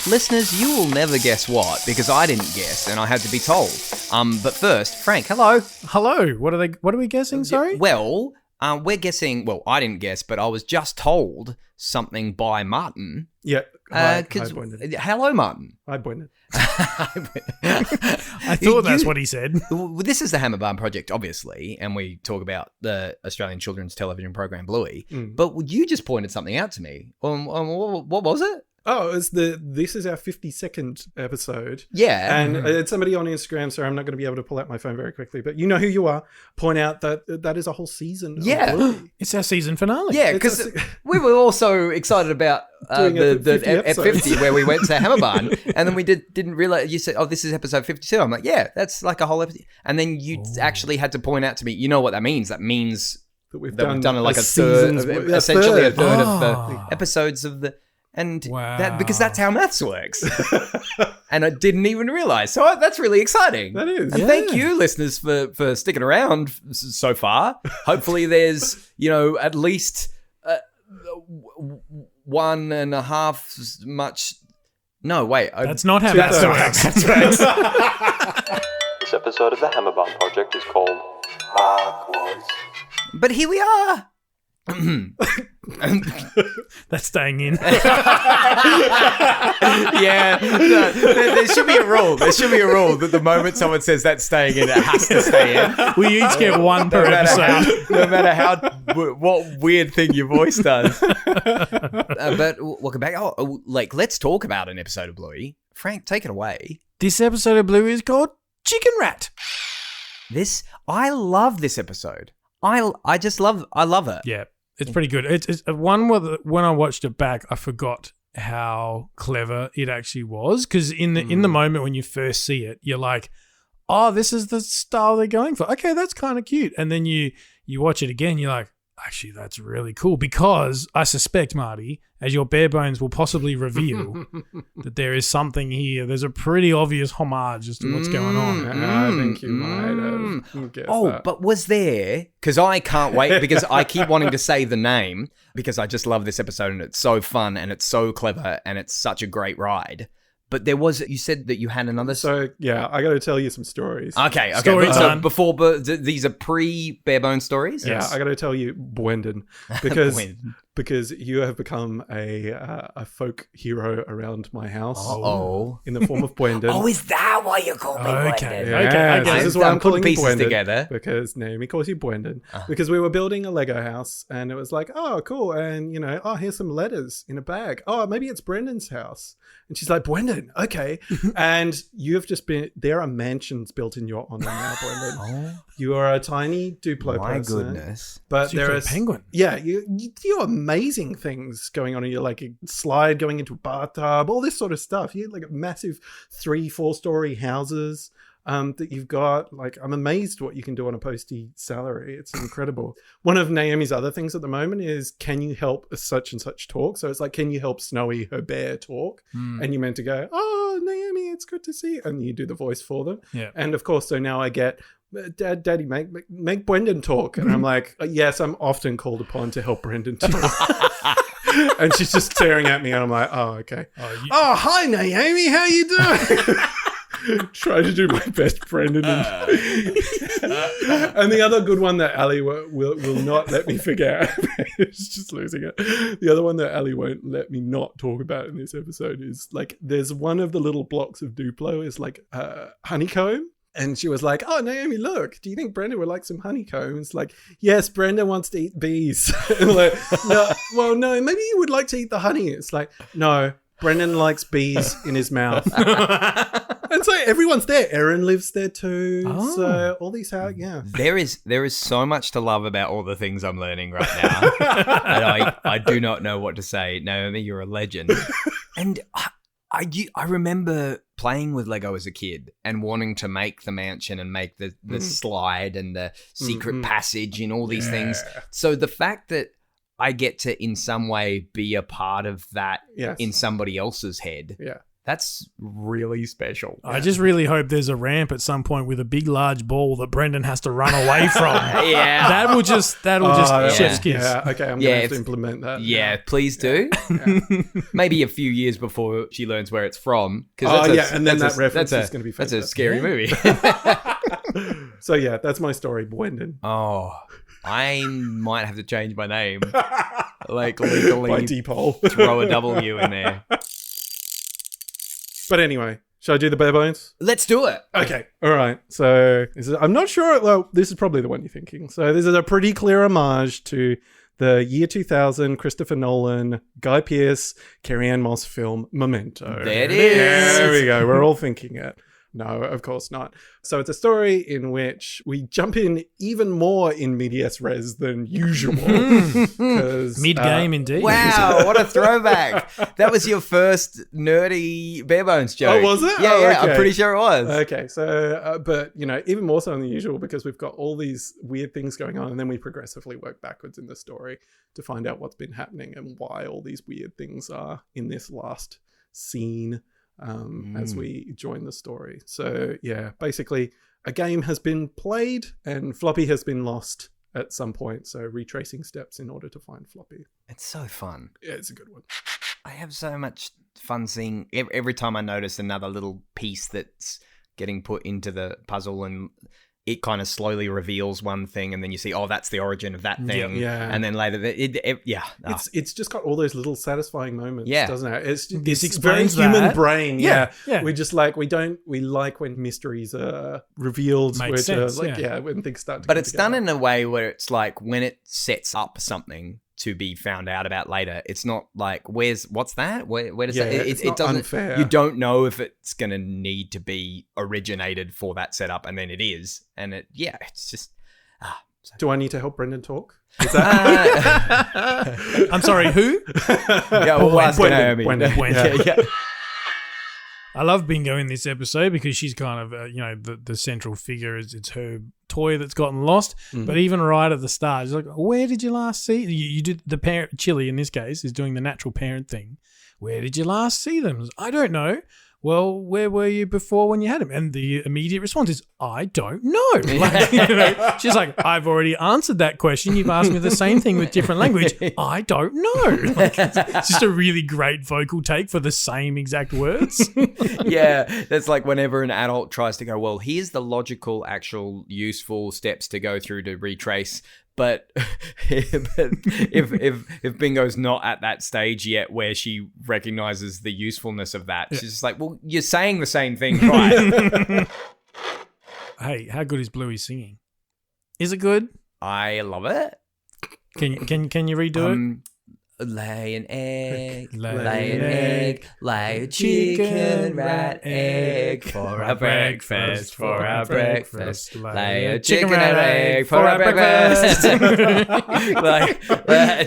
Listeners, you will never guess what, because I didn't guess and I had to be told. But first, Frank, hello. Hello. What are we guessing, sorry? Well, we're guessing, well, I didn't guess, but I was just told something by Martin. Yeah. Hi, Bwendan. Hello, Martin. Hi, Bwendan. I thought that's what he said. This is the Hammer Barn Project, obviously, and we talk about the Australian children's television program Bluey. But you just pointed something out to me. What was it? Oh, this is our 52nd episode. Yeah. And somebody on Instagram, sorry, I'm not going to be able to pull out my phone very quickly, but you know who you are, point out that is a whole season. Yeah. Of Bluey. It's our season finale. Yeah, because we were also excited about the 50 where we went to Hammer Barn, and then we didn't realize, you said, oh, this is episode 52. I'm like, yeah, that's like a whole episode. And then you actually had to point out to me, you know what that means? That means that we've done like a third, essentially a third of the episodes of the... And because that's how maths works. And I didn't even realize. So that's really exciting. That is. And thank you, listeners, for sticking around so far. Hopefully there's, at least 1.5 much. No, wait. That's not how maths works. This episode of the Hammer Barn Project is called Barkwards. But here we are. That's staying in. Yeah, there should be a rule. There should be a rule that the moment someone says that's staying in, it has to stay in. We each get one per episode. No matter what weird thing your voice does. But welcome back. Let's talk about an episode of Bluey. Frank, take it away. This episode of Bluey is called Chickenrat. I love this episode. I love it. Yeah. It's pretty good. It's one where when I watched it back, I forgot how clever it actually was. Because in the moment when you first see it, you're like, oh, this is the style they're going for. Okay, that's kind of cute. And then you watch it again, you're like, actually, that's really cool. Because I suspect, Marty, as your bare bones will possibly reveal, that there is something here. There's a pretty obvious homage as to what's going on. I think you might have guessed that. But was there, because I can't wait, because I keep wanting to say the name, because I just love this episode and it's so fun and it's so clever and it's such a great ride. But you said that you had another... So, yeah, I got to tell you some stories. Okay. Story time. These are pre-bare bone stories? Yeah, yes. I got to tell you, Bwendan, because you have become a folk hero around my house. In the form of Bwendan. Oh, is that why you call me Bwendan? Yeah, okay. This is why I'm calling you Bwendan. Together. Because Naomi calls you Bwendan. Because we were building a Lego house and it was like, oh, cool. And, here's some letters in a bag. Oh, maybe it's Brendan's house. And she's like, Bwendan, okay. And you have just there are mansions built in your honor now, Bwendan. Oh. You are a tiny Duplo person. My goodness. But there is... penguin. Yeah, you do amazing things going on. You're like a slide going into a bathtub, all this sort of stuff. You have like a massive 3-4 story houses that you've got. Like, I'm amazed what you can do on a postie salary. It's incredible. One of Naomi's other things at the moment is, can you help a such and such talk? So it's like, can you help Snowy, her bear, talk? And you meant to go, oh, Naomi, it's good to see you. And you do the voice for them. Yeah. And of course, so now I get, Daddy, make Bwendan talk. And I'm like, yes, I'm often called upon to help Brendan talk. And she's just staring at me and I'm like, oh, okay. Oh, hi, Naomi. How you doing? Try to do my best Brendan. And the other good one that Ali will not let me forget, it's just losing it. The other one that Ali won't let me not talk about in this episode is like, there's one of the little blocks of Duplo is like honeycomb. And she was like, oh, Naomi, look, do you think Brendan would like some honeycomb? It's like, yes, Brendan wants to eat bees. And I'm like, no, maybe you would like to eat the honey. It's like, no, Brendan likes bees in his mouth. And so everyone's there. Erin lives there too. Oh. So all these There is so much to love about all the things I'm learning right now. And I do not know what to say. Naomi, you're a legend. And I remember playing with Lego as a kid and wanting to make the mansion and make the slide and the secret passage and all these things. So the fact that I get to in some way be a part of that in somebody else's head That's really special. I just really hope there's a ramp at some point with a big, large ball that Brendan has to run away from. Yeah. That'll just chef's kiss. Yeah, okay, I'm going to have to implement that. Yeah, please do. Maybe a few years before she learns where it's from. And then that reference is going to be That's fantastic. a scary movie. So yeah, that's my story, Bwendan. Oh, I might have to change my name. Like legally By default. throw a W in there. But anyway, shall I do the bare bones? Let's do it. Okay. All right. So I'm not sure. Well, this is probably the one you're thinking. So this is a pretty clear homage to the year 2000 Christopher Nolan, Guy Pearce, Carrie-Anne Moss film Memento. There it is. There we go. We're all thinking it. No, of course not. So it's a story in which we jump in even more in medias res than usual. Mid-game indeed. Wow, what a throwback. That was your first nerdy bare bones joke. Oh, was it? Yeah, Oh, yeah, okay. I'm pretty sure it was. Okay, so, but, even more so than usual because we've got all these weird things going on and then we progressively work backwards in the story to find out what's been happening and why all these weird things are in this last scene as we join the story. So, yeah, basically a game has been played and Floppy has been lost at some point. So retracing steps in order to find Floppy. It's so fun. Yeah, it's a good one. I have so much fun seeing every time I notice another little piece that's getting put into the puzzle and it kind of slowly reveals one thing and then you see, oh, that's the origin of that thing. Yeah. And then later, It's just got all those little satisfying moments, doesn't it? It's This it's very explains human that. brain. Yeah. We just we like when mysteries are revealed. Makes sense, when things start to But come it's done together. in a way where it's like when it sets up something to be found out about later, it's not like, what's that? Where does that? it's not doesn't. unfair. You don't know if it's going to need to be originated for that setup, and then it is, and it's just. Do I need to help Brendan talk? Is that... I'm sorry, who? Yeah, we'll ask Naomi. Bwendan. Yeah. I love Bingo in this episode because she's kind of, the central figure. It's her toy that's gotten lost. But even right at the start, she's like, where did you last see? You did the parent, Chili in this case, is doing the natural parent thing. Where did you last see them? I don't know. Well, where were you before when you had him? And the immediate response is, I don't know. She's like, I've already answered that question. You've asked me the same thing with different language. I don't know. It's just a really great vocal take for the same exact words. Yeah, that's like whenever an adult tries to go, well, here's the logical, actual, useful steps to go through to retrace. But if Bingo's not at that stage yet where she recognizes the usefulness of that, she's just like, well, you're saying the same thing, right? Hey, how good is Bluey singing? Is it good? I love it. Can you redo it? Lay an egg, Lay lay an an egg, lay a chicken rat egg for our breakfast, for our breakfast. Lay a chicken rat egg for our breakfast.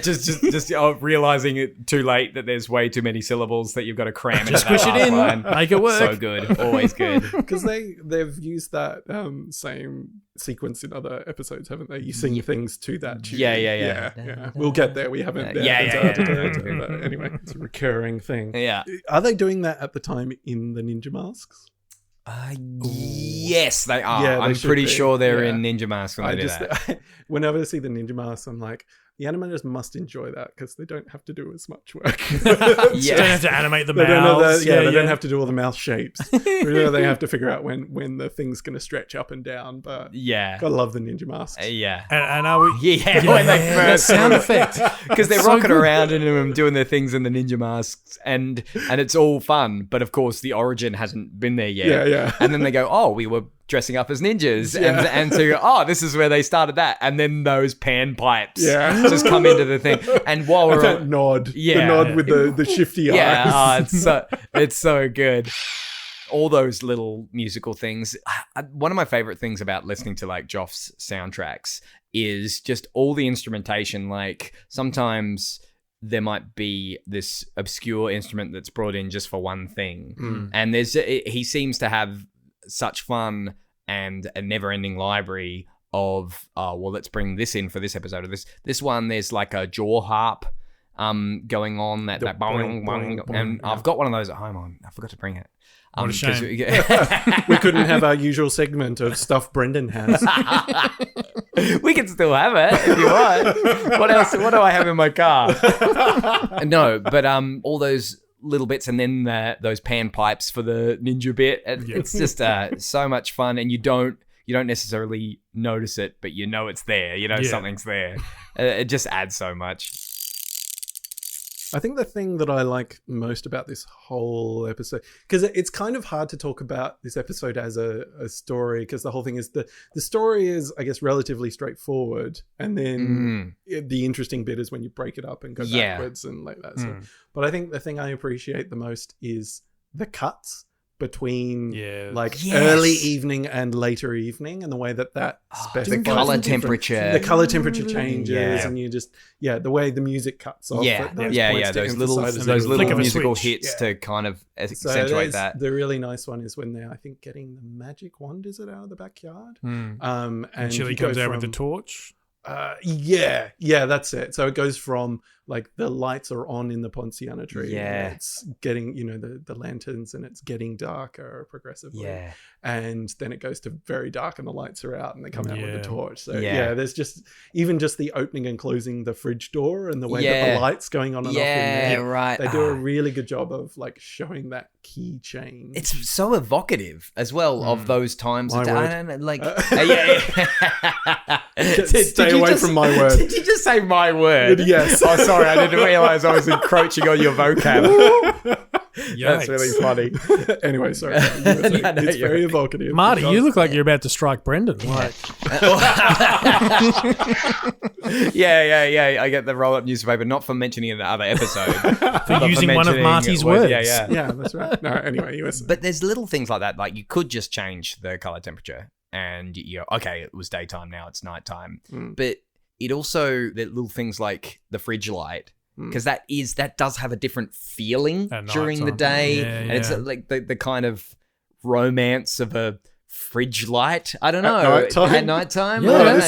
just realizing it too late that there's way too many syllables that you've got to cram into Just that push it last in, line. make it work. So good, always good. Because they've used that same sequence in other episodes, haven't they? You sing things to that tune. Yeah. We'll get there. We haven't. But anyway, it's a recurring thing. Yeah. Are they doing that at the time in the Ninja Masks? Yes, they are. Yeah, they I'm should pretty be. sure they're Yeah. in Ninja Mask when they do that. Whenever I see the Ninja Masks, I'm like, the animators must enjoy that because they don't have to do as much work. You don't have to animate the They don't know mouths. they don't have to do all the mouth shapes. They have to figure out when the thing's going to stretch up and down. But Yeah. gotta love the Ninja Masks. Yeah. And are we? Yeah, when they that first sound effect. because they're So rocking good. around in them, doing their things in the ninja masks, and it's all fun. But of course, the origin hasn't been there yet. Yeah. And then they go, "Oh, we were dressing up as ninjas," and so you go, "Oh, this is where they started that." And then those pan pipes just come into the thing. And while we're That nod, the Yeah. nod with the shifty eyes. it's so good. All those little musical things. One of my favorite things about listening to like Joff's soundtracks is just all the instrumentation. Like sometimes there might be this obscure instrument that's brought in just for one thing, and he seems to have such fun and a never-ending library of let's bring this in for this episode of this one. There's like a jaw harp going on, that boing, boing, and I've got one of those at home. I forgot to bring it. What a shame. We couldn't have our usual segment of stuff Brendan has. We can still have it if you want. What else? What do I have in my car? No, but all those little bits, and then those pan pipes for the ninja bit. It's just so much fun, and you don't necessarily notice it, but you know it's there. You know something's there. It just adds so much. I think the thing that I like most about this whole episode, because it's kind of hard to talk about this episode as a story, because the whole thing is the story is, I guess, relatively straightforward, and then the interesting bit is when you break it up and go backwards and like that. So, but I think the thing I appreciate the most is the cuts between early evening and later evening, and the way that specifies the color temperature. The color temperature changes, and you just the way the music cuts off. Those little musical hits to kind of accentuate that. The really nice one is when they're, I think, getting the magic wand, is it, out of the backyard? And Chili comes out with the torch. That's it. So it goes from like the lights are on in the Ponciana tree. Yeah. It's getting, the lanterns, and it's getting darker progressively. Yeah. And then it goes to very dark and the lights are out and they come out with the torch. So there's just the opening and closing the fridge door and the way that the lights going on and off in there. Right. They do a really good job of like showing that key change. It's so evocative as well of those times. My word. Stay away from my word. Did you just say my word? Yes. Oh, sorry, I didn't realize I was encroaching on your vocab. That's really funny. Anyway, sorry. It's very evocative. Marty, you look like you're about to strike Brendan. Like. I get the roll-up newspaper, not for mentioning it in the other episode. for using one of Marty's words. Yeah, that's right. No, anyway, But there's little things like that. Like you could just change the color temperature and okay, it was daytime, now it's nighttime. But it also, the little things like the fridge light, because that does have a different feeling during the day, and it's like the kind of romance of a fridge light. I don't know. At nighttime. Yeah,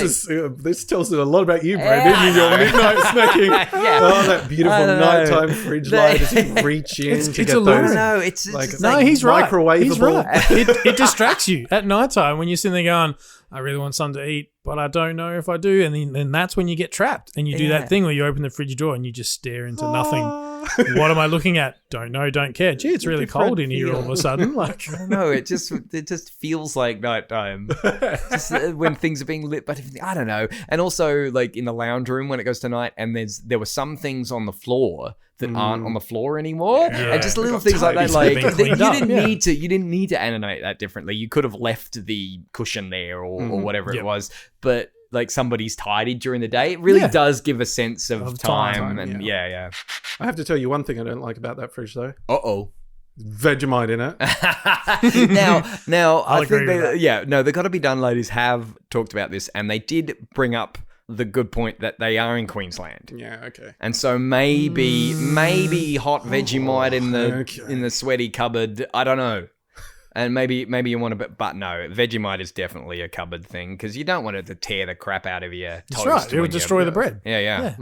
this tells us a lot about you, Brendan. In your midnight snacking. Oh, that beautiful nighttime fridge light as you reach in to get those. He's right. Microwavable. He's right. It distracts you at nighttime when you're sitting there going, I really want something to eat, but I don't know if I do. And then that's when you get trapped and you do that thing where you open the fridge door and you just stare into nothing. What am I looking at? Don't know, don't care. Gee, it's really cold in here all of a sudden. Like, I don't know. It just feels like nighttime. Just when things are being lit, but I don't know. And also like in the lounge room when it goes to night, and there were some things on the floor that aren't on the floor anymore, and just little things like that. Like you didn't need to animate that differently. You could have left the cushion there or whatever it was, but like somebody's tidied during the day. It really does give a sense of time. And I have to tell you one thing I don't like about that fridge though. Vegemite in it. now I think the Gotta Be Done ladies have talked about this, and they did bring up the good point that they are in Queensland. Yeah, okay. And so maybe hot Vegemite in the sweaty cupboard. I don't know. And maybe you want but no, Vegemite is definitely a cupboard thing, because you don't want it to tear the crap out of your toast. That's right. It would destroy the bread. Yeah.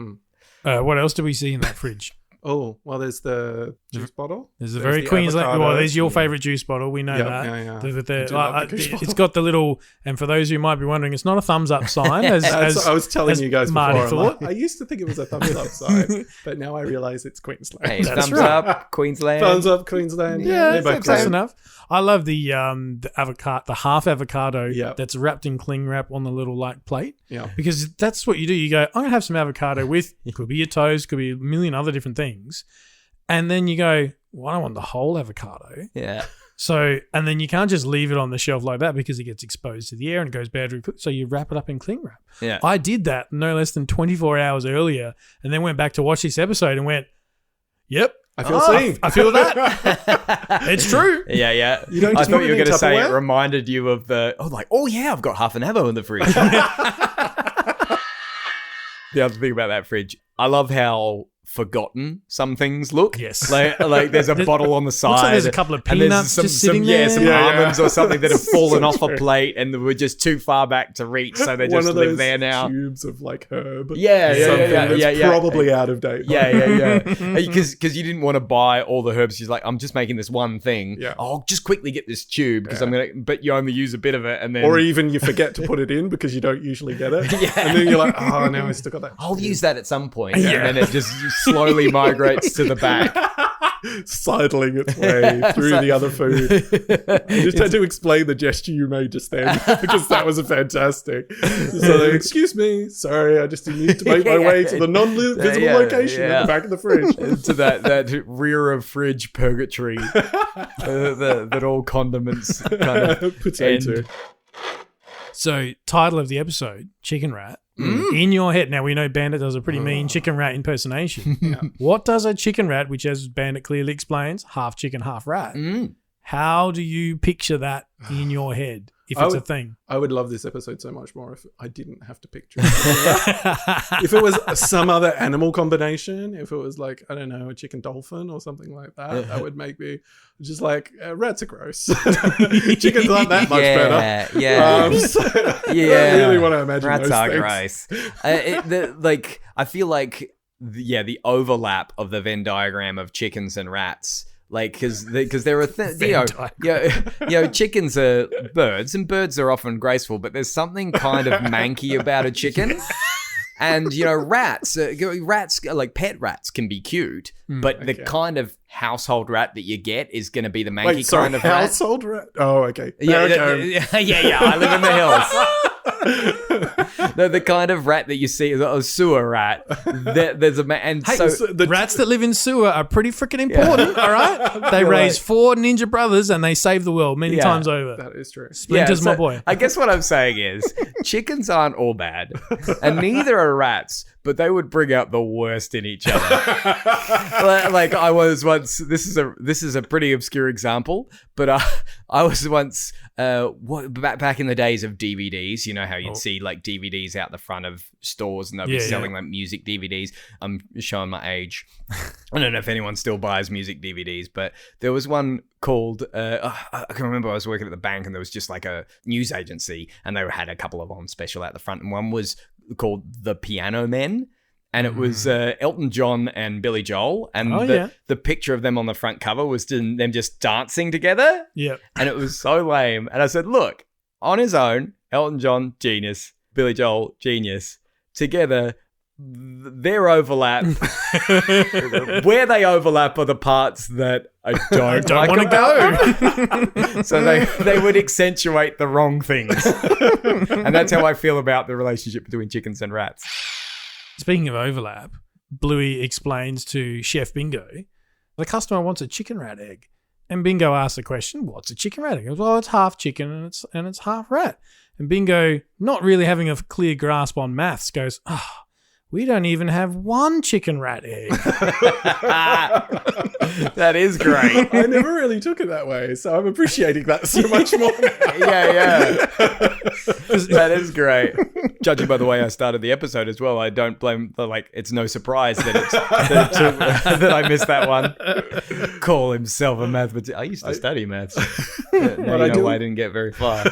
What else do we see in that fridge? Oh, well, there's the juice bottle. There's a very Queensland. Well, there's your favourite juice bottle. We know that. Yeah. It's got the little, and for those who might be wondering, it's not a thumbs up sign. As I was telling you guys Marty before. thought. I used to think it was a thumbs up sign, but now I realise it's Queensland. Hey, thumbs up, Queensland. Thumbs up, Queensland. Yeah, close enough. I love the avocado, the half avocado that's wrapped in cling wrap on the little like plate. Yeah, because that's what you do. You go, I'm gonna have some avocado with could be your toast, could be a million other different things. And then you go, well, I don't want the whole avocado. Yeah. So, and then you can't just leave it on the shelf like that because it gets exposed to the air and it goes bad really quick. So you wrap it up in cling wrap. Yeah. I did that no less than 24 hours earlier and then went back to watch this episode and went, yep. I feel seen. I feel that. It's true. Yeah. You don't I just thought you were going to say Tupperware? it reminded you of I've got half an avo in the fridge. The other thing about that fridge, I love how forgotten some things look. Yes. Like there's a bottle on the side. Looks like there's a couple of and there's peanuts just sitting there. some almonds or something that have fallen off a plate and were just too far back to reach, so they just live there now. Tubes of like herb. Yeah. Probably out of date. Yeah. Because you didn't want to buy all the herbs. She's like, I'm just making this one thing. Yeah. I'll just quickly get this tube because I'm gonna. But you only use a bit of it, and then or even you forget to put it in because you don't usually get it. And then you're like, oh, now I still got that. I'll use that at some point, and then it just slowly migrates to the back. Sidling its way through the other food. You just had to explain the gesture you made just then because that was fantastic. So like, excuse me, sorry, I just need to make my way to the non-visible location at the back of the fridge. To that rear of fridge purgatory that all condiments kind of potato. end. So, title of the episode, Chickenrat. In your head. Now, we know Bandit does a pretty mean Chickenrat impersonation. What does a Chickenrat, which as Bandit clearly explains, half chicken, half rat, how do you picture that in your head if it's a thing? I would love this episode so much more if I didn't have to picture it. If it was some other animal combination, if it was like, I don't know, a chicken dolphin or something like that, that would make me just like, rats are gross. Chickens aren't that much better. I really want to imagine rats those are things. gross. I feel like, the overlap of the Venn diagram of chickens and rats. Like, because there are chickens are birds, and birds are often graceful, but there's something kind of manky about a chicken. And rats like pet rats can be cute, but the kind of household rat that you get is going to be the manky kind of rat. Household rat? Oh, okay. Yeah. I live in the hills. The kind of rat that you see is a sewer rat. There's a the rats that live in sewer are pretty freaking important. All right, they raise 4 ninja brothers and they save the world many times over. That is true. Splinter's my boy. I guess what I'm saying is chickens aren't all bad, and neither are rats. But they would bring out the worst in each other. Like I was once. This is a pretty obscure example, but I was once back in the days of DVDs. You know how you'd see like DVDs out the front of stores and they'll be selling like music DVDs. I'm showing my age. I don't know if anyone still buys music DVDs, but there was one called I can remember I was working at the bank and there was just like a news agency and they had a couple of on special out the front, and one was called The Piano Men, and it was Elton John and Billy Joel, and the picture of them on the front cover was them just dancing together. And it was so lame. And I said, look, on his own, Elton John, genius, Billy Joel, genius. Together, their overlap, where they overlap are the parts that I don't want to go. So they would accentuate the wrong things. And that's how I feel about the relationship between chickens and rats. Speaking of overlap, Bluey explains to Chef Bingo, the customer wants a chicken rat egg. And Bingo asks the question, what's a chicken rat egg? He goes, well, it's half chicken and it's half rat. And Bingo, not really having a clear grasp on maths, goes, we don't even have one chicken rat egg. That is great. I never really took it that way, so I'm appreciating that so much more now. Yeah. That is great. Judging by the way I started the episode as well, I don't blame, it's no surprise that I missed that one. Call himself a mathematician. I used to study maths. Now you know why I didn't get very far.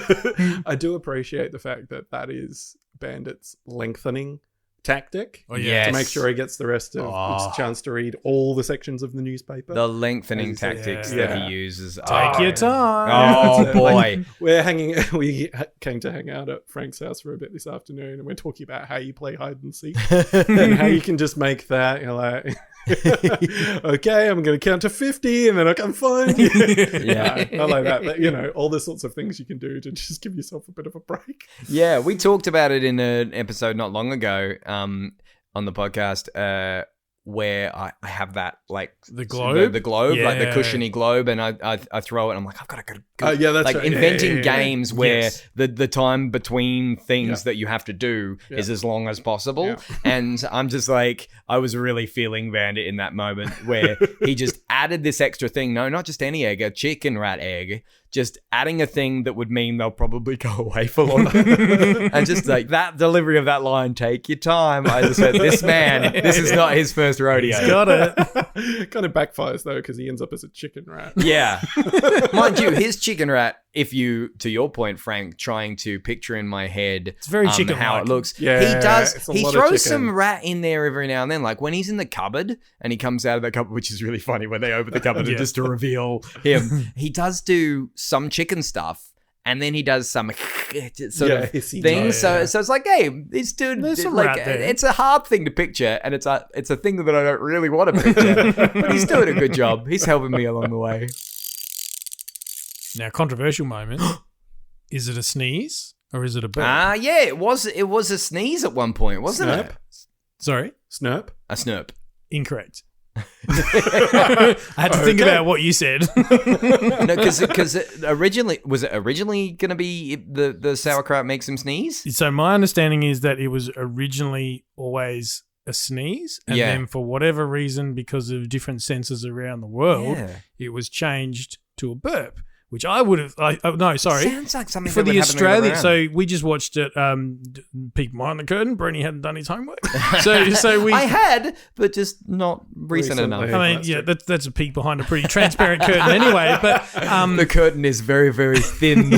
I do appreciate the fact that is Bandit's lengthening tactic to make sure he gets the rest of his chance to read all the sections of the newspaper. The lengthening tactics that he uses. Take your time. Oh boy. We came to hang out at Frank's house for a bit this afternoon, and we're talking about how you play hide and seek and how you can just make that, like, okay, I'm going to count to 50 and then I'm fine. I like that. All the sorts of things you can do to just give yourself a bit of a break. Yeah, we talked about it in an episode not long ago on the podcast where I have that, like, the globe, like the cushiony globe, and I throw it and I'm like, I've got to go. That's like right. inventing games where the time between things that you have to do is as long as possible. And I'm just like, I was really feeling Bandit in that moment where he just added this extra thing. No, not just any egg, a chicken rat egg just adding a thing that would mean they'll probably go away for longer. And just like that delivery of that line, take your time. I just said, this man, this is not his first rodeo. He's got it. Kind of backfires though, because he ends up as a chicken rat. Yeah. Mind you, his Chickenrat, if you, to your point, Frank, trying to picture in my head It's very chicken-like. how it looks. Yeah, he does. it's a He lot of throws chicken. some rat in there every now and then. Like when he's in the cupboard and he comes out of the cupboard, which is really funny when they open the cupboard and just to reveal him. He does do some chicken stuff. And then he does some sort of hissy things. noise. So it's like, hey, this dude, There's some like, rat there. it's a hard thing to picture, and it's a thing that I don't really want to picture. But he's doing a good job. He's helping me along the way. Now, controversial moment. Is it a sneeze or is it a burp? Yeah, it was a sneeze at one point, wasn't Snurp? it? Sorry, Snurp? A snurp. incorrect. I had to think about what you said. No, because originally was it going to be the sauerkraut makes him sneeze? So my understanding is that it was originally always a sneeze, and then for whatever reason, because of different sensors around the world, it was changed to a burp. Which I would have. No, sorry. Sounds like something For that would the happen Australian, around. so we just watched it. Peek behind the curtain. Bernie hadn't done his homework, so we. I had, but just not recent enough. Recently. I mean, That's yeah, true. that's a peek behind a pretty transparent curtain, anyway. But The curtain is very, very thin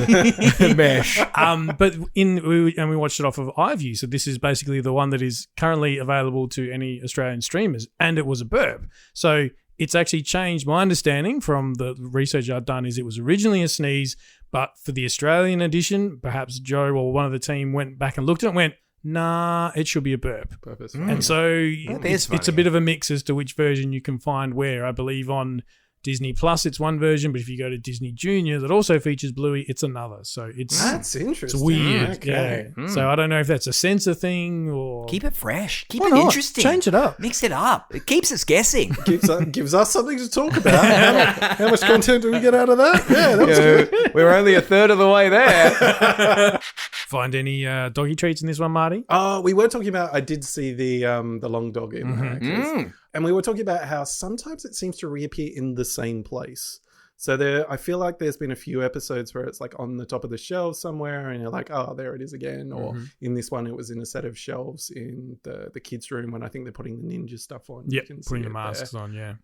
mesh. but we watched it off of iView, so this is basically the one that is currently available to any Australian streamers, and it was a burp. So it's actually changed. My understanding from the research I've done is it was originally a sneeze, but for the Australian edition, perhaps Joe or one of the team went back and looked at it and went, nah, it should be a burp. Purpose. And so is it's a funny. bit of a mix as to which version you can find where. I believe on Disney Plus it's one version, but if you go to Disney Junior that also features Bluey, it's another. So it's That's interesting. it's weird. Okay. Yeah. So I don't know if that's a sensor thing or Keep it fresh. Keep Why it not? interesting. Change it up. Mix it up. It keeps us guessing. Gives us something to talk about. How much content do we get out of that? Yeah, that was good. We're only a third of the way there. Find any doggy treats in this one, Marty? Oh, we were talking about. I did see the long dog in there, 'cause- and we were talking about how sometimes it seems to reappear in the same place. So I feel like there's been a few episodes where it's like on the top of the shelf somewhere, and you're like, oh, there it is again. Or in this one, it was in a set of shelves in the kids' room when I think they're putting the ninja stuff on. Yeah, You can see putting the it masks there. on, yeah.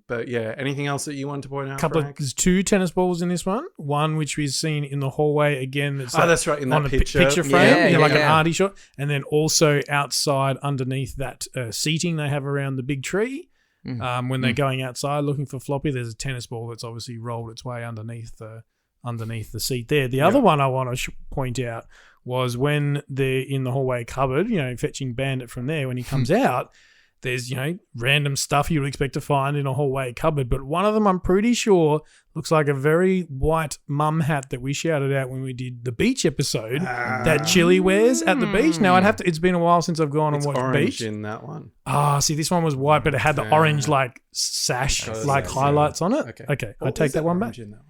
But yeah, anything else that you want to point out? Frank? There's two tennis balls in this one. One which we've seen in the hallway again. That's That's right, in that on a picture. picture frame, Yeah, like an yeah. arty shot, and then also outside underneath that seating they have around the big tree. When they're going outside looking for Floppy, there's a tennis ball that's obviously rolled its way underneath the seat there. The other one I want to point out was when they're in the hallway cupboard, fetching Bandit from there. When he comes out, there's, random stuff you would expect to find in a hallway cupboard. But one of them, I'm pretty sure, looks like a very white mum hat that we shouted out when we did the beach episode that Chili wears at the beach. Now, it's been a while since I've gone It's and watched orange beach. in that one. See, this one was white, but it had the orange, sash, highlights on it. Okay. I Or take is that it one orange back. in that one?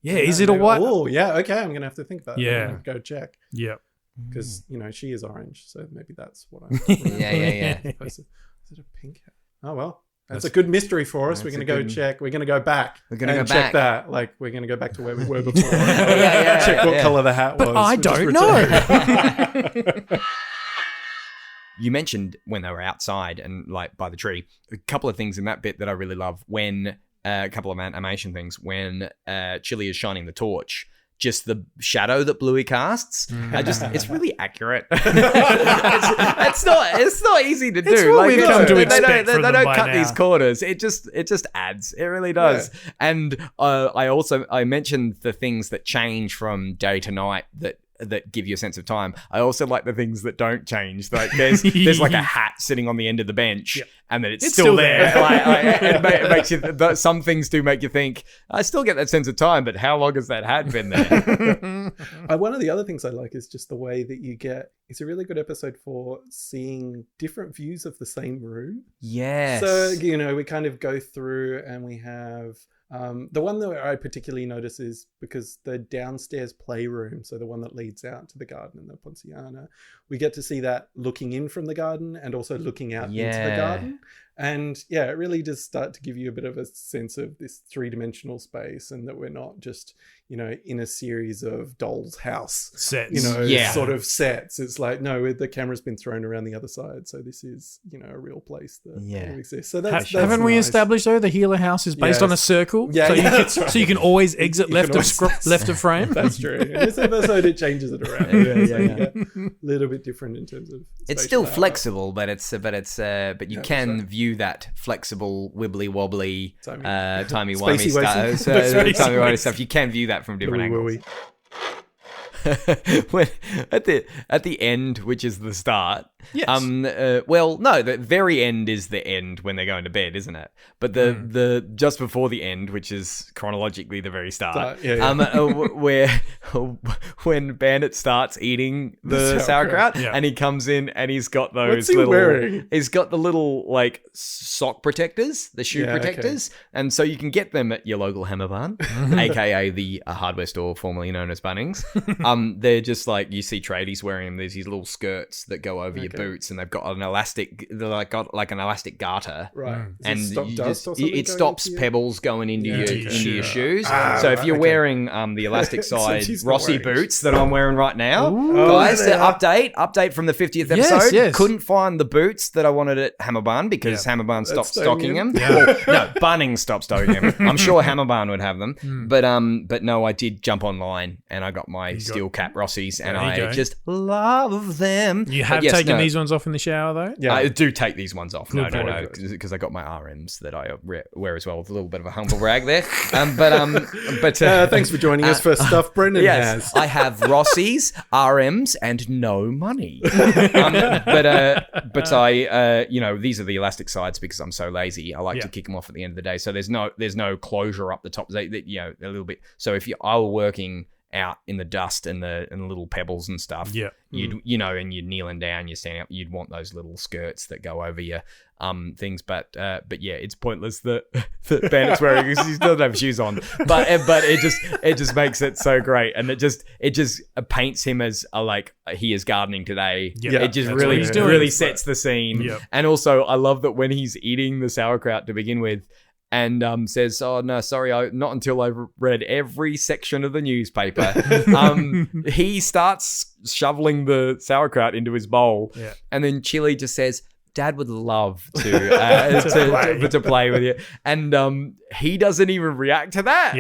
Yeah, is it a white? Oh, yeah. Okay, I'm gonna have to think about it. Yeah. I'm gonna go check Yeah. because she is orange, so maybe that's what I'm. Yeah. Is it a pink hat? Oh well, that's a good mystery for us. We're gonna go check. We're gonna go back. We're gonna and go check back. that. Like we're gonna go back to where we were before. Yeah, check what yeah. color the hat was. But I We'll just don't return. know. You mentioned when they were outside and like by the tree. A couple of things in that bit that I really love when a couple of animation things when Chili is shining the torch. Just the shadow that Bluey casts. It's really accurate. it's not easy to do. It's what we've come to expect They from them don't by cut now. these corners. It just adds. It really does. Yeah. And I mentioned the things that change from day to night that give you a sense of time. I also like the things that don't change. Like there's like a hat sitting on the end of the bench, and then it's still there. It makes you. Some things do make you think. I still get that sense of time, but how long has that hat been there? One of the other things I like is just the way that you get. It's a really good episode for seeing different views of the same room. Yes. So we kind of go through and we have. The one that I particularly notice is because the downstairs playroom, so the one that leads out to the garden and the Ponciana, we get to see that looking in from the garden and also looking out into the garden. And yeah, it really does start to give you a bit of a sense of this 3-dimensional space, and that we're not just, in a series of doll's house sets, sort of sets. It's like, no, the camera's been thrown around the other side, so this is a real place that exists. So that's haven't we nice. established though the healer house is based on a circle? So you can always exit left of frame. That's true. In this episode, it changes it around. A little bit different in terms of. It's still flexible, but you can view that flexible, wibbly wobbly, timey wimey stuff. You can view that from different angles. When, at the end, which is the start. Yes. The very end is the end when they're going to bed, isn't it? But the just before the end, which is chronologically the very start, where when Bandit starts eating the sauerkraut, and he comes in and he's got those wearing? He's got the little like sock protectors, the shoe protectors, and so you can get them at your local Hammer Barn, aka the hardware store formerly known as Bunnings. They're just like, you see tradies wearing them. There's these little skirts that go over your boots, and they've got an elastic. They're like an elastic garter, right? And it stops pebbles going into your shoes. So if you're wearing the elastic side Rossi boots that I'm wearing right now, guys, update from the 50th episode. Yes. Couldn't find the boots that I wanted at Hammer Barn because Hammer Barn stopped stocking them. Well, no, Bunnings stopped stocking them. I'm sure Hammer Barn would have them, but no, I did jump online and I got my steel cap Rossies, and I just love them. You have taken these ones off in the shower though? Yeah, I do take these ones off. No, because I got my RMs that I wear as well with a little bit of a humble brag there. But thanks for joining us for stuff Brendan has. I have Rossies, RMs, and no money. But I, these are the elastic sides because I'm so lazy. I like to kick them off at the end of the day. So there's no closure up the top. A little bit. So if I were working out in the dust and the little pebbles and stuff, and you're kneeling down, you're standing up, you'd want those little skirts that go over your things, but it's pointless that Bandit's wearing because he doesn't have shoes on, but it just makes it so great, and it just paints him as he is gardening today. It just really sets the scene. And also I love that when he's eating the sauerkraut to begin with, and says, "Oh no, sorry, not until I've read every section of the newspaper." He starts shoveling the sauerkraut into his bowl, and then Chili just says, "Dad would love to play with you," and he doesn't even react to that.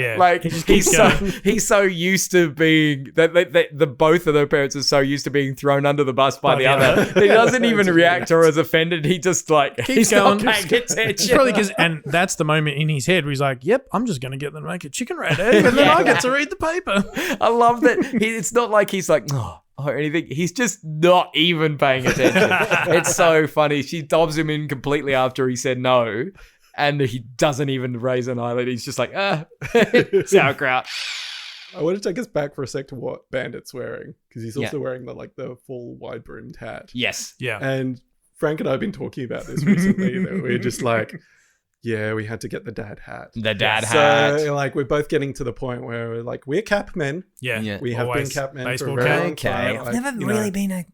He's so used to being the both of their parents are so used to being thrown under the bus by the other. He doesn't even react or is offended. He just keeps going. It's probably because, and that's the moment in his head where he's like, "Yep, I'm just going to get them to make a Chickenrat egg, and then I get to read the paper." I love that. It's not like he's like, "Oh," or anything. He's just not even paying attention. It's so funny. She dobs him in completely after he said no, and he doesn't even raise an eyelid. He's just like, sauerkraut. I want to take us back for a sec to what Bandit's wearing, because he's also wearing the full wide brimmed hat. Yes. Yeah. And Frank and I have been talking about this recently, that we're just like, yeah, we had to get the dad hat. The dad hat. So, we're both getting to the point where we're like, we're cap men. Yeah. We have been cap men baseball for a very long Okay. time. I've never really been a...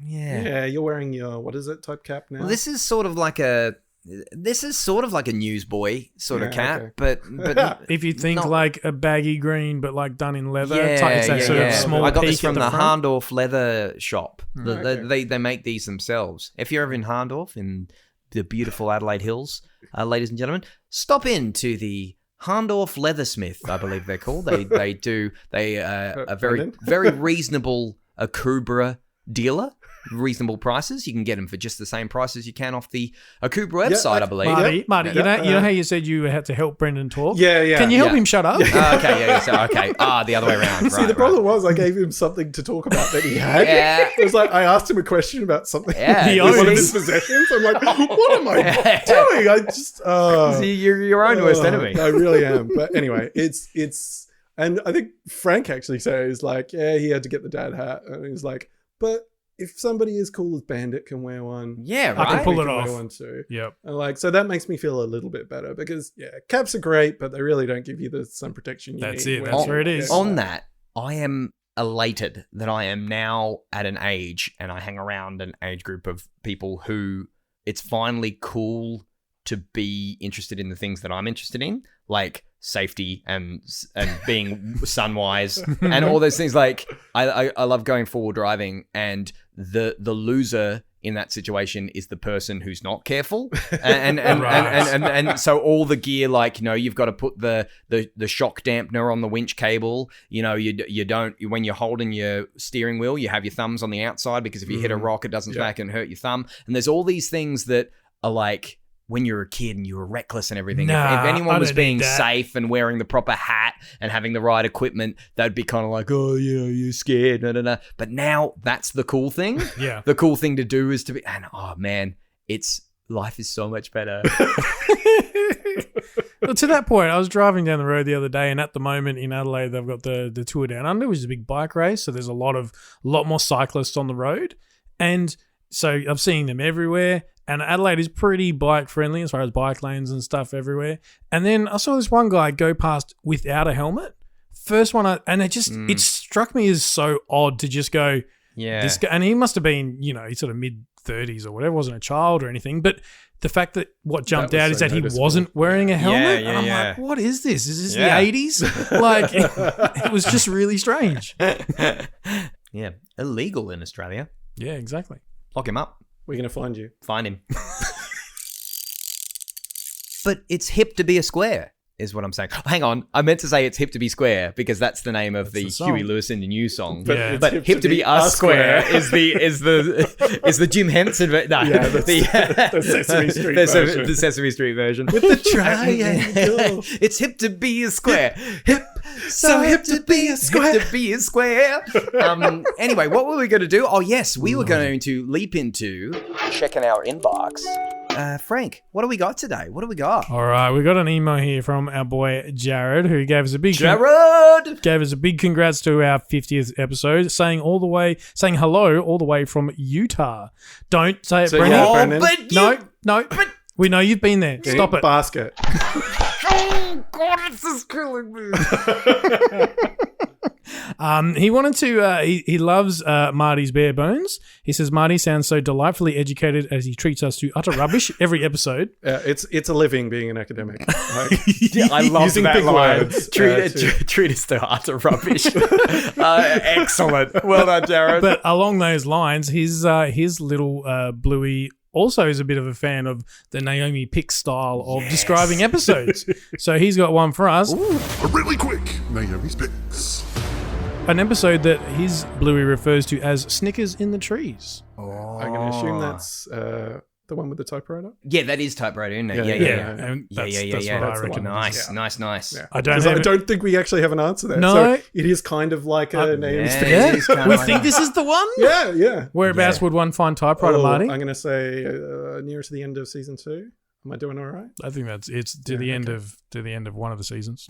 Yeah, you're wearing your, what is it, type cap now? Well, this is sort of like a newsboy sort of cap, but if you think like a baggy green, but done in leather, it's that sort of small. I got peak this from at the front. Harndorf leather shop. They make these themselves. If you're ever in Harndorf in the beautiful Adelaide Hills, ladies and gentlemen, stop in to the Harndorf Leathersmith, I believe they're called. They a very reasonable Akubra dealer. Reasonable prices. You can get them for just the same price as you can off the Akubra website, I believe. Marty, you know how you said you had to help Brendan talk? Yeah. Can you help him shut up? Okay. The other way around. See, the problem was I gave him something to talk about that he had. It was like I asked him a question about something. One of his possessions. I'm like, what am I doing? I just you're your own worst enemy. I really am. But anyway, it's and I think Frank actually says he had to get the dad hat, and he's like, but if somebody as cool as Bandit can wear one, I can pull it off. Wear one too. Yep. And so that makes me feel a little bit better, because caps are great, but they really don't give you the sun protection you need. That's it. That's where it is. On that, I am elated that I am now at an age, and I hang around an age group of people who it's finally cool to be interested in the things that I'm interested in, like safety and being sun-wise and all those things. Like I love going forward driving, and the loser in that situation is the person who's not careful, and so all the gear, like, you know, you've got to put the shock dampener on the winch cable. You know, you don't, when you're holding your steering wheel, you have your thumbs on the outside, because if you hit a rock, it doesn't smack and hurt your thumb. And there's all these things that are like, when you're a kid and you were reckless and everything, if anyone was being safe and wearing the proper hat and having the right equipment, they'd be kind of like, oh, you know, you're scared. But now that's the cool thing. Yeah. The cool thing to do is to be, and oh man, life is so much better. Well, to that point, I was driving down the road the other day, and at the moment in Adelaide, they've got the Tour Down Under, which is a big bike race. So there's a lot more cyclists on the road. And so I'm seeing them everywhere. And Adelaide is pretty bike friendly as far as bike lanes and stuff everywhere. And then I saw this one guy go past without a helmet. First one, it struck me as so odd to just go, this guy, and he must have been, you know, he's sort of mid-30s or whatever, wasn't a child or anything. But the fact that what jumped out is that he wasn't wearing a helmet. And I'm like, what is this? Is this the 80s? Like, it was just really strange. Yeah, illegal in Australia. Yeah, exactly. Lock him up. We're going to find you. Find him. But it's hip to be a square, is what I'm saying. Oh, hang on. I meant to say it's hip to be square, because that's the name of the Huey Lewis and the News song. But hip to be a square is the Jim Henson version. No, the Sesame Street version. The Sesame Street version. With the triangle. It's hip to be a square. So hip to be a square. Hip to be a square. Anyway, what were we going to do? Oh, yes, we were going to leap into checking our inbox. Frank, what do we got today? What do we got? All right, we got an email here from our boy Jared, who gave us a big congrats to our 50th episode, saying hello all the way from Utah. Don't say it, Brendan. No. We know you've been there. Stop it. Basket. Oh God, this is killing me. He wanted to. He loves Marty's bare bones. He says Marty sounds so delightfully educated as he treats us to utter rubbish every episode. It's a living being an academic. Like, I love using that big line. words. Treat us to utter rubbish. Excellent. Well done, Jared. But along those lines, his little Bluey also is a bit of a fan of the Naomi Pick style of describing episodes. So he's got one for us. Ooh. A really quick Naomi's Picks. An episode that his Bluey refers to as Snickers in the Trees. I'm going to assume that's the one with the typewriter? Yeah, that is typewriter, isn't it? Yeah. That's what I reckon. Nice. Yeah. I don't think we actually have an answer there. No. So it is kind of like a Naomi's Pick. Yeah. We think this is the one? Yeah. Whereabouts would one find typewriter, Marty? I'm going to say nearer to the end of season 2. Am I doing all right? I think it's to the end of one of the seasons.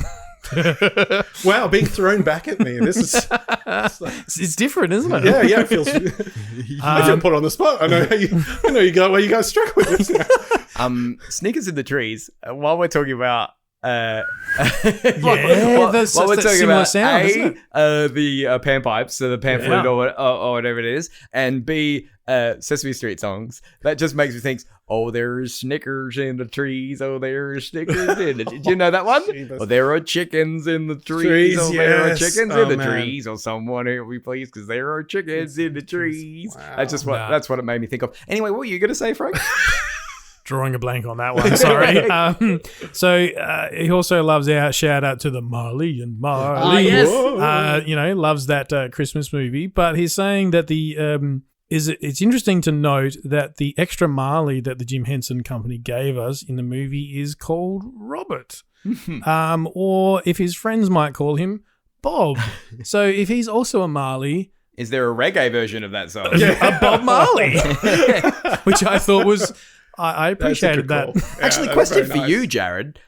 Wow, being thrown back at me. This is it's different, isn't it? Yeah. It feels. I feel put on the spot. I know you go where you guys struck with this. Snickers in the trees. While we're talking about. That's we're talking similar about sound, isn't it? The panpipes, so the pan flute or whatever it is, and B, Sesame Street songs. That just makes me think, oh, there's Snickers in the trees. Oh, there's Snickers in the... Did you know that one? Oh, there are chickens in the trees. Oh, there are chickens in the trees. Oh, someone help me, please, because there are chickens in the trees. Wow. That's what it made me think of. Anyway, what were you going to say, Frank? Drawing a blank on that one, sorry. So he also loves our shout out to the Marley and Marley. Yes. Loves that Christmas movie. But he's saying that it's interesting to note that the extra Marley that the Jim Henson Company gave us in the movie is called Robert, or if his friends might call him Bob. So if he's also a Marley. Is there a reggae version of that song? A Bob Marley, which I thought was. I appreciated that. Actually, question for you, Jared.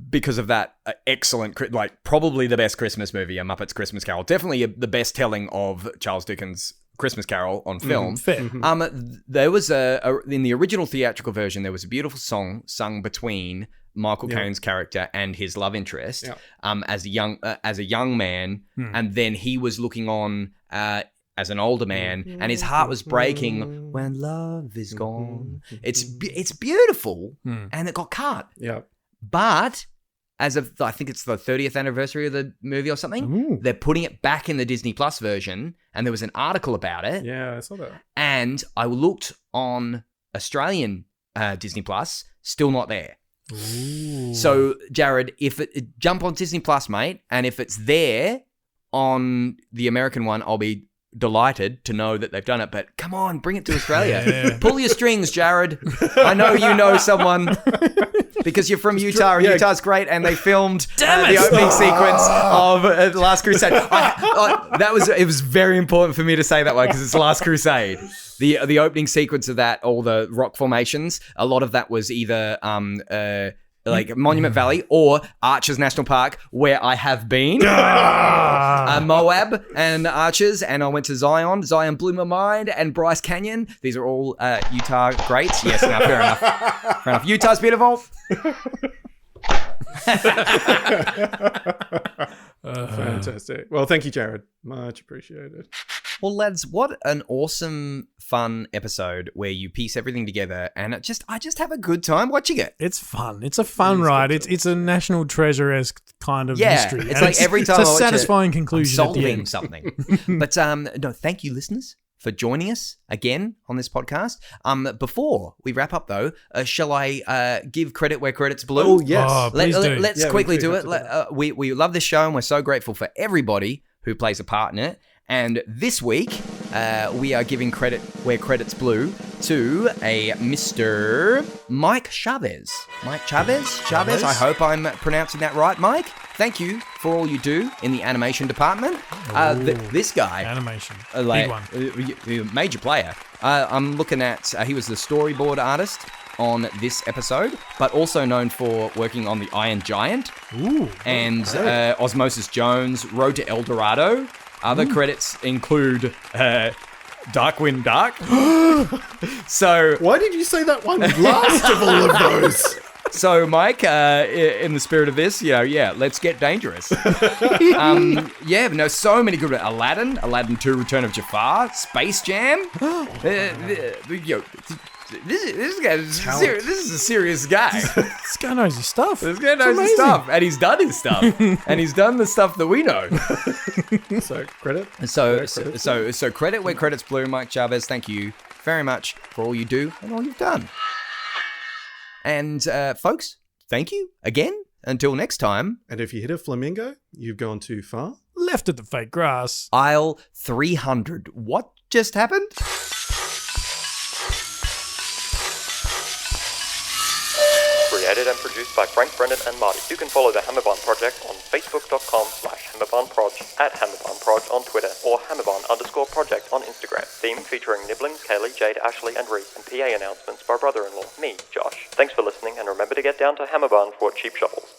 Because of that excellent, probably the best Christmas movie, A Muppet's Christmas Carol. Definitely the best telling of Charles Dickens' Christmas Carol on film. Fair. There was in the original theatrical version, there was a beautiful song sung between Michael Caine's character and his love interest as a young man, and then he was looking on as an older man, and his heart was breaking when love is gone. It's beautiful, and it got cut. Yeah. But as of, I think it's the 30th anniversary of the movie or something, they're putting it back in the Disney Plus version, and there was an article about it. Yeah, I saw that. And I looked on Australian Disney Plus, still not there. Ooh. So, Jared, jump on Disney Plus, mate, and if it's there on the American one, I'll be delighted to know that they've done it. But come on, bring it to Australia. Yeah. Pull your strings, Jared. I know you know someone because you're from Utah, and Utah's great, and they filmed the opening sequence of Last Crusade. It was very important for me to say that one because it's Last Crusade. The opening sequence of that, all the rock formations, a lot of that was either like Monument Valley or Arches National Park, where I have been. Moab and Arches, and I went to Zion. Zion blew my mind, and Bryce Canyon. These are all Utah greats. Yes, no, fair enough. Fair enough. Utah's beautiful. Fantastic. Well, thank you, Jared. Much appreciated. Well, lads, what an awesome, fun episode where you piece everything together, and I just have a good time watching it. It's fun. It's a fun ride. It's a National Treasure-esque kind of mystery. It's like every time it's I a watch satisfying it, conclusion I'm at the solving end. something. But no, thank you, listeners, for joining us again on this podcast. Before we wrap up, though, shall I give credit where credit's due? Oh, yes. Oh, please do. Let's quickly do it. We love this show, and we're so grateful for everybody who plays a part in it. And this week, we are giving credit where credit's due to a Mr. Mike Chavez. Mike Chavez? Chavez? I hope I'm pronouncing that right, Mike. Thank you for all you do in the animation department. This guy... Animation. Big one. Major player. I'm looking at... he was the storyboard artist on this episode, but also known for working on The Iron Giant. Ooh. And Osmosis Jones, Road to El Dorado. Other credits include Darkwind Dark. So why did you say that one last of all of those? So, Mike, in the spirit of this, let's get dangerous. So many good ones. Aladdin 2, Return of Jafar, Space Jam. This is a serious guy. This guy knows his stuff. This guy knows his stuff, and he's done his stuff, and he's done the stuff that we know. So credit. So credit where credit's due, Mike Chavez. Thank you very much for all you do and all you've done. And folks, thank you again. Until next time. And if you hit a flamingo, you've gone too far. Left at the fake grass. Aisle 300. What just happened? Created and produced by Frank, Brendan and Marty. You can follow the Hammerbarn Project on facebook.com/HammerbarnProj, at HammerbarnProj on Twitter, or Hammerbarn_project on Instagram. Theme featuring Nibblings, Kaylee, Jade, Ashley and Reese, and PA announcements by brother-in-law, me, Josh. Thanks for listening, and remember to get down to Hammerbarn for cheap shovels.